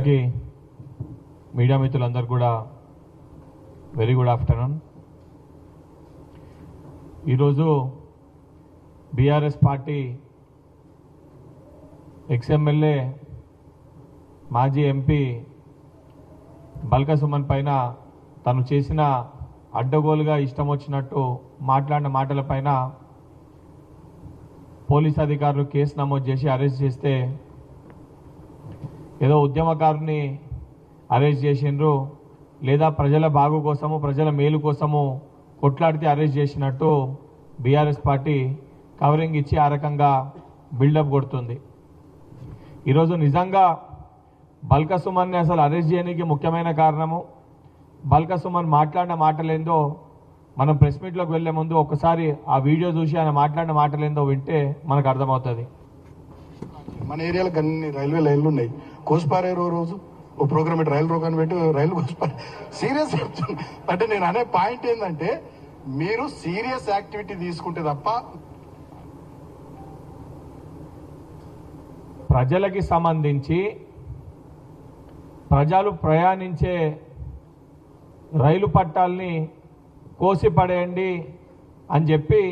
Media మిత్రులందరూ కూడా very good afternoon. ఈరోజు బీఆర్ఎస్ పార్టీ ఎక్స్ఎమ్మెల్యే మాజీ ఎంపీ బల్క సుమన్ పైన తను చేసిన అడ్డగోలుగా ఇష్టం వచ్చినట్టు మాట్లాడిన మాటలపైన పోలీస్ అధికారులు కేసు నమోదు చేసి అరెస్ట్ చేస్తే ఏదో ఉద్యమకారుని అరెస్ట్ చేసిండ్రు లేదా ప్రజల బాగు కోసము ప్రజల మేలు కోసము కొట్లాడితే అరెస్ట్ చేసినట్టు బీఆర్ఎస్ పార్టీ కవరింగ్ ఇచ్చి ఆ రకంగా బిల్డప్ కొడుతుంది. ఈరోజు నిజంగా బల్క సుమన్ని అసలు అరెస్ట్ చేయడానికి ముఖ్యమైన కారణము బల్క సుమన్ మాట్లాడిన మాటలేందో మనం ప్రెస్ మీట్లోకి వెళ్లే ముందు ఒకసారి ఆ వీడియో చూసి ఆయన మాట్లాడిన మాటలేందో వింటే మనకు అర్థమవుతుంది. మన ఏరియాలో అన్ని రైల్వే లైన్లు ఉన్నాయి. కోసిపారే రోజు ఓ ప్రోగ్రామ్ పెట్టి రైలు రోగాన్ని పెట్టి రైలు కోసిపారే సీరియస్ అంటే నేను అనే పాయింట్ ఏంటంటే మీరు సీరియస్ యాక్టివిటీ తీసుకుంటే తప్ప ప్రజలకి సంబంధించి ప్రజలు ప్రయాణించే రైలు పట్టాలని కోసిపడేయండి అని చెప్పి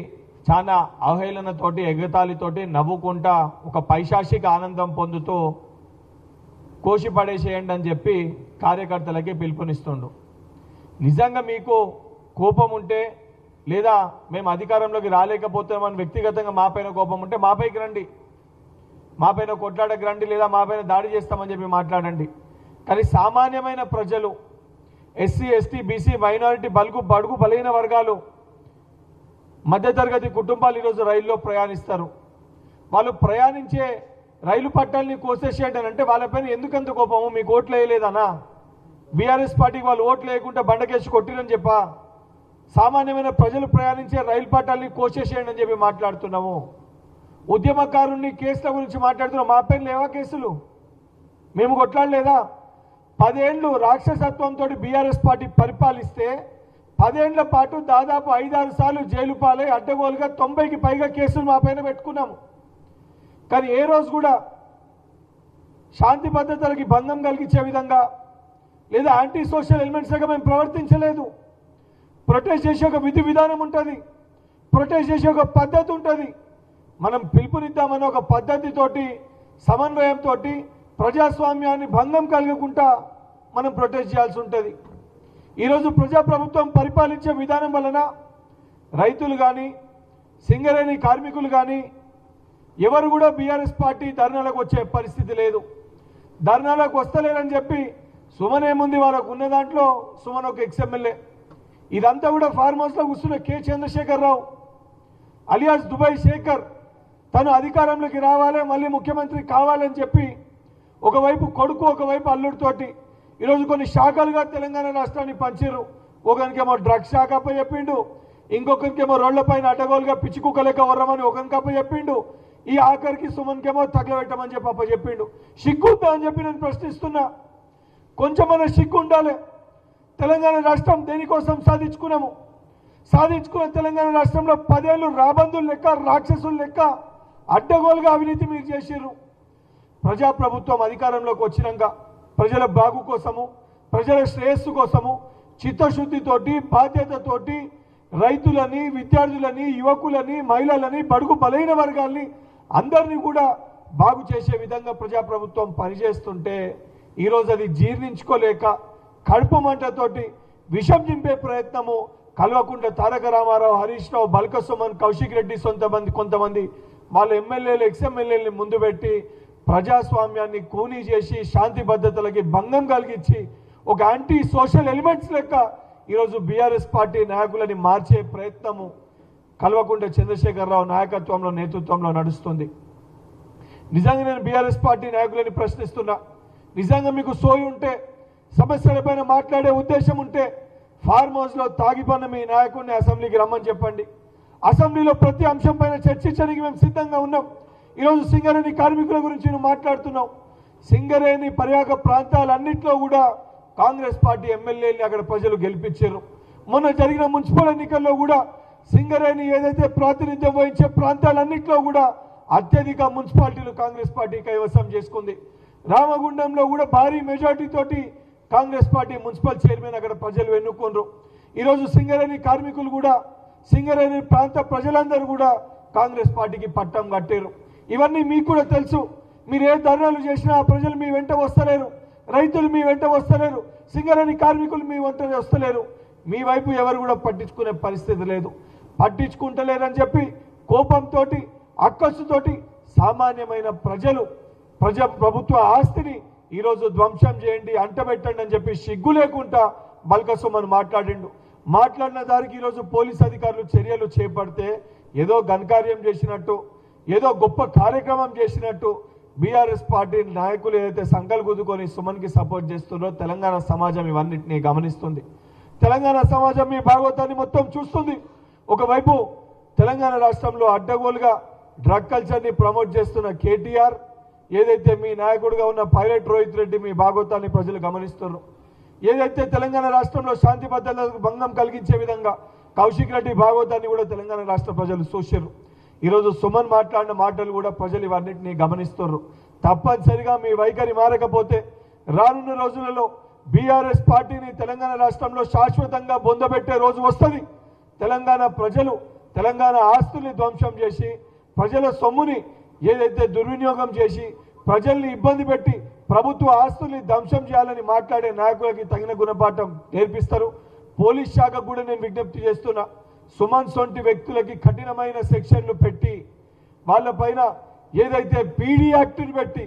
చాలా అవహేళనతోటి ఎగతాళితోటి నవ్వుకుంటా ఒక పైశాచిక ఆనందం పొందుతూ కోసిపడేసేయండి అని చెప్పి కార్యకర్తలకి పిలుపునిస్తుండు. నిజంగా మీకు కోపం ఉంటే లేదా మేము అధికారంలోకి రాలేకపోతున్నామని వ్యక్తిగతంగా మాపైన కోపం ఉంటే మాపైకి రండి, మాపైన కొట్లాడకు రండి, లేదా మాపైన దాడి చేస్తామని చెప్పి మాట్లాడండి. కానీ సామాన్యమైన ప్రజలు ఎస్సీ ఎస్టీ బీసీ మైనారిటీ బడుగు బలహీన వర్గాలు మధ్యతరగతి కుటుంబాలు ఈరోజు రైల్లో ప్రయాణిస్తారు. వాళ్ళు ప్రయాణించే రైలు పట్టాలని కోసేసేయండి అంటే వాళ్ళపైన ఎందుకంత కోపము? మీకు ఓట్లు వేయలేదనా? బీఆర్ఎస్ పార్టీకి వాళ్ళు ఓట్లు వేయకుండా బండకేసి కొట్టిరని చెప్పా? సామాన్యమైన ప్రజలు ప్రయాణించే రైలు పట్టాలని కోసేసేయండి అని చెప్పి మాట్లాడుతున్నాము. ఉద్యమకారుల్ని కేసుల గురించి మాట్లాడుతున్నాం. మా పైన లేవా కేసులు? మేము కొట్లాడలేదా? 10 ఏళ్ళు రాక్షసత్వంతో బీఆర్ఎస్ పార్టీ పరిపాలిస్తే 10 ఏళ్ల పాటు దాదాపు 5-6 సార్లు జైలు పాలై అడ్డగోలుగా 90కి పైగా కేసులు మా పైన పెట్టుకున్నాము. కానీ ఏ రోజు కూడా శాంతి భద్రతలకి భంగం కలిగించే విధంగా లేదా యాంటీ సోషల్ ఎలిమెంట్స్గా మేము ప్రవర్తించలేదు. ప్రొటెస్ట్ చేసే ఒక విధి విధానం ఉంటుంది, ప్రొటెస్ట్ చేసే ఒక పద్ధతి ఉంటుంది. మనం పిలుపునిద్దామన్న ఒక పద్ధతితోటి సమన్వయంతో ప్రజాస్వామ్యాన్ని భంగం కలగకుండా మనం ప్రొటెస్ట్ చేయాల్సి ఉంటుంది. ఈరోజు ప్రజాప్రభుత్వం పరిపాలించే విధానం వలన రైతులు కానీ సింగరేణి కార్మికులు కానీ ఎవరు కూడా బీఆర్ఎస్ పార్టీ ధర్నాలకు వచ్చే పరిస్థితి లేదు. ధర్నాలకు వస్తలేరని చెప్పి సుమన్ ఏముంది, వాళ్ళకు ఉన్న దాంట్లో సుమన్ ఒక ఎక్స్ఎమ్మెల్యే. ఇదంతా కూడా ఫార్మ్ హౌస్లో కూర్చున్న K Chandrashekar Rao alias Dubai Shekhar తను అధికారంలోకి రావాలి, మళ్ళీ ముఖ్యమంత్రి కావాలని చెప్పి ఒకవైపు కొడుకు ఒకవైపు అల్లుడితోటి ఈరోజు కొన్ని శాఖలుగా తెలంగాణ రాష్ట్రాన్ని పంచారు. ఒకరికేమో డ్రగ్స్ శాఖ అప్ప చెప్పిండు, ఇంకొకరికేమో రోడ్లపైన అడ్డగోలుగా పిచ్చి కుక్కలేక వర్రమని ఒకరికి అప్ప చెప్పిండు, ఈ ఆఖరికి సుమన్కేమో తగలబెట్టమని చెప్పి అప్ప చెప్పిండు. సిగ్గుందా అని చెప్పి నేను ప్రశ్నిస్తున్నా. కొంచెమన్నా సిగ్గు ఉండాలి. తెలంగాణ రాష్ట్రం దేనికోసం సాధించుకున్నాము? సాధించుకున్న తెలంగాణ రాష్ట్రంలో 10 ఏళ్ళు రాబందులు లెక్క రాక్షసులు లెక్క అడ్డగోలుగా అవినీతి మీరు చేసిర్రు. ప్రజాప్రభుత్వం అధికారంలోకి వచ్చినాక ప్రజల బాగు కోసము ప్రజల శ్రేయస్సు కోసము చిత్తశుద్ధితోటి బాధ్యతతోటి రైతులని విద్యార్థులని యువకులని మహిళలని బడుగు బలైన వర్గాల్ని అందరినీ కూడా బాగు చేసే విధంగా ప్రజాప్రభుత్వం పనిచేస్తుంటే ఈరోజు అది జీర్ణించుకోలేక కడుపు మంటతోటి విషం చింపే ప్రయత్నము కల్వకుంట్ల తారక రామారావు, హరీష్ రావు, బల్క సుమన్, కౌశిక్ రెడ్డి కొంతమంది వాళ్ళ ఎమ్మెల్యేలు ఎక్స్ఎమ్మెల్యేలని ముందు పెట్టి ప్రజాస్వామ్యాన్ని కూనీ చేసి శాంతి భద్రతలకి భంగం కలిగించి ఒక యాంటీ సోషల్ ఎలిమెంట్స్ లెక్క ఈరోజు బీఆర్ఎస్ పార్టీ నాయకులని మార్చే ప్రయత్నము కల్వకుంట్ల చంద్రశేఖరరావు నాయకత్వంలో నేతృత్వంలో నడుస్తుంది. నిజంగా నేను బీఆర్ఎస్ పార్టీ నాయకులని ప్రశ్నిస్తున్నా. నిజంగా మీకు సోయి ఉంటే సమస్యలపైన మాట్లాడే ఉద్దేశం ఉంటే ఫార్మ్ హౌస్లో తాగిపన్న మీ నాయకుడిని అసెంబ్లీకి రమ్మని చెప్పండి. అసెంబ్లీలో ప్రతి అంశం పైన చర్చించడానికి మేము సిద్ధంగా ఉన్నాం. ఈరోజు సింగరేణి కార్మికుల గురించి నువ్వు మాట్లాడుతున్నావు. సింగరేణి పర్యాక ప్రాంతాలన్నింటిలో కూడా కాంగ్రెస్ పార్టీ ఎమ్మెల్యేని అక్కడ ప్రజలు గెలిపించారు. మొన్న జరిగిన మున్సిపల్ ఎన్నికల్లో కూడా సింగరేణి ఏదైతే ప్రాతినిధ్యం వహించే ప్రాంతాలన్నింటిలో కూడా అత్యధిక మున్సిపాలిటీలు కాంగ్రెస్ పార్టీ కైవసం చేసుకుంది. రామగుండంలో కూడా భారీ మెజార్టీ తోటి కాంగ్రెస్ పార్టీ మున్సిపల్ చైర్మన్ అక్కడ ప్రజలు ఎన్నుకున్నారు. ఈరోజు సింగరేణి కార్మికులు కూడా, సింగరేణి ప్రాంత ప్రజలందరూ కూడా కాంగ్రెస్ పార్టీకి పట్టం కట్టారు. ఇవన్నీ మీకు కూడా తెలుసు. మీరు ఏ ధర్నాలు చేసినా ఆ ప్రజలు మీ వెంట వస్తలేరు, రైతులు మీ వెంట వస్తలేరు, సింగరేణి కార్మికులు మీ వెంట వస్తలేరు. మీ వైపు ఎవరు కూడా పట్టించుకునే పరిస్థితి లేదు. పట్టించుకుంటలేరని చెప్పి కోపంతో, అక్కసుతోటి సామాన్యమైన ప్రజలు ప్రభుత్వ ఆస్తిని ఈరోజు ధ్వంసం చేయండి, అంటబెట్టండి అని చెప్పి సిగ్గు లేకుండా బల్కసుమన్ మాట్లాడిండు. మాట్లాడిన దానికి ఈరోజు పోలీస్ అధికారులు చర్యలు చేపడితే ఏదో ఘనకార్యం చేసినట్టు, ఏదో గొప్ప కార్యక్రమం చేసినట్టు బీఆర్ఎస్ పార్టీ నాయకులు ఏదైతే సంకల్ గుద్దుకొని సుమన్కి సపోర్ట్ చేస్తున్నారో తెలంగాణ సమాజం ఇవన్నిటిని గమనిస్తుంది. తెలంగాణ సమాజం మీ భాగవతాన్ని మొత్తం చూస్తుంది. ఒకవైపు తెలంగాణ రాష్ట్రంలో అడ్డగోలుగా డ్రగ్ కల్చర్ని ప్రమోట్ చేస్తున్న కేటీఆర్, ఏదైతే మీ నాయకుడిగా ఉన్న పైలట్ రోహిత్ రెడ్డి మీ భాగవతాన్ని ప్రజలు గమనిస్తున్నారు. ఏదైతే తెలంగాణ రాష్ట్రంలో శాంతి భద్రతలకు భంగం కలిగించే విధంగా కౌశిక్ రెడ్డి భాగవతాన్ని కూడా తెలంగాణ రాష్ట్ర ప్రజలు చూశారు. ఈరోజు సుమన్ మాట్లాడిన మాటలు కూడా ప్రజలు ఇవన్నింటినీ గమనిస్తున్నారు. తప్పనిసరిగా మీ వైఖరి మారకపోతే రానున్న రోజులలో బీఆర్ఎస్ పార్టీని తెలంగాణ రాష్ట్రంలో శాశ్వతంగా బొందబెట్టే రోజు వస్తుంది. తెలంగాణ ప్రజలు తెలంగాణ ఆస్తుల్ని ధ్వంసం చేసి, ప్రజల సొమ్ముని ఏదైతే దుర్వినియోగం చేసి, ప్రజల్ని ఇబ్బంది పెట్టి ప్రభుత్వ ఆస్తుల్ని ధ్వంసం చేయాలని మాట్లాడే నాయకులకి తగిన గుణపాఠం నేర్పిస్తారు. పోలీస్ శాఖ కూడా నేను విజ్ఞప్తి చేస్తున్నా, సుమన్ సొంటి వ్యక్తులకి కఠినమైన సెక్షన్లు పెట్టి, వాళ్ళపైన ఏదైతే పీడీ యాక్ట్ని పెట్టి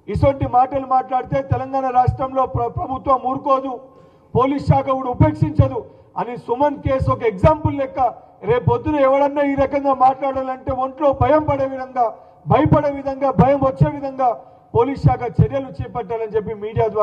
ఇసొంటి మాటలు మాట్లాడితే తెలంగాణ రాష్ట్రంలో ప్రభుత్వం ఊరుకోదు, పోలీస్ శాఖ కూడా ఉపేక్షించదు అని సుమన్ కేసు ఒక ఎగ్జాంపుల్ లెక్క రేపొద్దున ఎవడన్నా ఈ రకంగా మాట్లాడాలంటే ఒంట్లో భయం పడే విధంగా, భయపడే విధంగా, భయం వచ్చే విధంగా పోలీస్ శాఖ చర్యలు చేపట్టాలని చెప్పి మీడియా ద్వారా